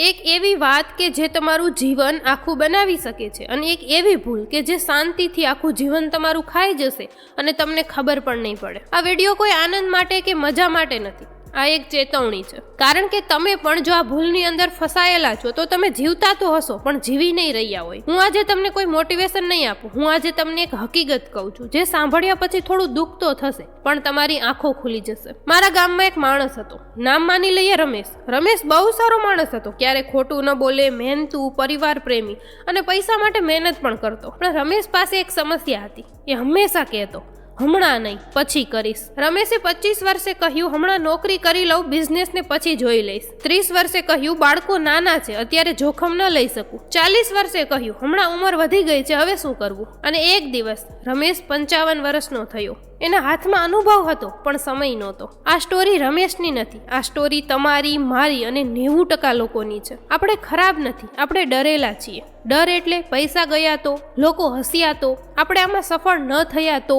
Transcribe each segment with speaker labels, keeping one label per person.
Speaker 1: એક એવી વાત કે જે તમારું જીવન આખું બનાવી શકે છે અને એક એવી ભૂલ કે જે શાંતિથી આખું જીવન તમારું ખાઈ જશે અને તમને ખબર પણ નહીં પડે. આ વિડીયો કોઈ આનંદ માટે કે મજા માટે નથી. આ એક ચેતવણી છે, કારણ કે તમે પણ જો આ ભૂલની અંદર ફસાયેલા છો તો તમે જીવતા તો હશો પણ જીવી નહીં રહ્યા હોય. હું આજે તમને કોઈ મોટિવેશન નહીં આપું, હું આજે તમને એક હકીકત કહું છું જે સાંભળ્યા પછી થોડું દુઃખ તો થશે પણ તમારી આંખો ખુલી જશે. મારા ગામમાં એક માણસ હતો, નામ માની લઈએ રમેશ. રમેશ બહુ સારો માણસ હતો, ક્યારેય ખોટું ન બોલે, મહેનતુ, પરિવાર પ્રેમી અને પૈસા માટે મહેનત પણ કરતો. પણ રમેશ પાસે એક સમસ્યા હતી. એ હંમેશા કહેતો, હમણાં નહીં, પછી કરીશ. રમેશે 25 વર્ષે કહ્યું, હમણાં નોકરી કરી લઉં, બિઝનેસને પછી જોઈ લઈશ. 30 વર્ષે કહ્યું, બાળકો નાના છે, અત્યારે જોખમ ન લઈ શકું. 40 વર્ષે કહ્યું, હમણાં ઉંમર વધી ગઈ છે, હવે શું કરવું. અને એક દિવસ રમેશ 55 વર્ષનો થયો. એના હાથમાં અનુભવ હતો પણ સમય નહોતો. આ સ્ટોરી રમેશની નથી, આ સ્ટોરી તમારી, મારી અને 90% લોકોની છે. આપણે ખરાબ નથી, આપણે ડરેલા છીએ. ડર એટલે પૈસા ગયા તો, લોકો હસ્યા તો, આપણે આમાં સફળ ન થયા તો,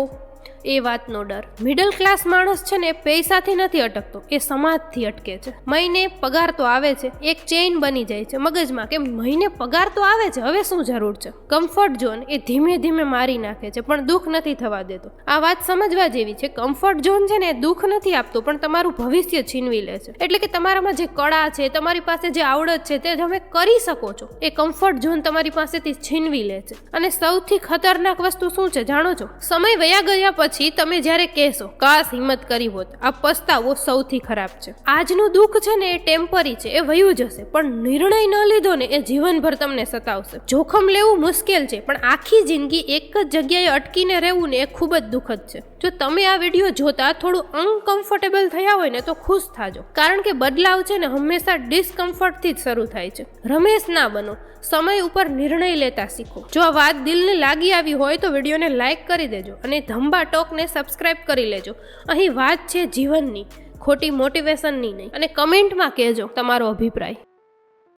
Speaker 1: એ વાતનો ડર. મિડલ ક્લાસ માણસ છે ને પૈસાથી નથી અટકતો, એ સમાજથી અટકે છે. મહિને પગાર તો આવે છે, એક ચેઇન બની જાય છે મગજમાં કે મહિને પગાર તો આવે છે, હવે શું જરૂર છે. કમ્ફર્ટ ઝોન એ ધીમે ધીમે મારી નાખે છે પણ દુઃખ નથી થવા દેતો. આ વાત સમજવા જેવી છે. કમ્ફર્ટ ઝોન છે ને એ દુઃખ નથી આપતો પણ તમારું ભવિષ્ય છીનવી લે છે. એટલે કે તમારામાં જે કળા છે, તમારી પાસે જે આવડત છે તે તમે કરી શકો છો, એ કમ્ફર્ટ ઝોન તમારી પાસેથી છીનવી લે છે. અને સૌથી ખતરનાક વસ્તુ શું છે જાણો છો? સમય વયા ગયા પછી તમે જ્યારે કહેશો કાશ હિંમત કરી હોત, આ પસ્તાવો સૌથી ખરાબ છે. આજનું દુઃખ છે ને એ ટેમ્પરરી છે, એ વયું જશે, પણ નિર્ણય ન લીધો ને એ જીવનભર તમને સતાવશે. જોખમ લેવું મુશ્કેલ છે પણ આખી જિંદગી એક જ જગ્યાએ અટકીને રહેવું ને એ ખૂબ જ દુઃખદ છે. જો તમે આ વિડીયો જોતા થોડું અનકમ્ફર્ટેબલ થયા હોય ને તો ખુશ થાજો, કારણ કે બદલાવ છે ને હંમેશા ડિસ્કમ્ફર્ટથી જ શરૂ થાય છે. રમેશ ના બનો, સમય ઉપર નિર્ણય લેતા શીખો. જો આ વાત દિલને લાગી આવી હોય તો વિડીયોને લાઈક કરી દેજો અને ધંબા ટોકને સબસ્ક્રાઇબ કરી લેજો. અહીં વાત છે જીવનની, ખોટી મોટિવેશનની નહીં. અને કમેન્ટમાં કહેજો તમારો અભિપ્રાય.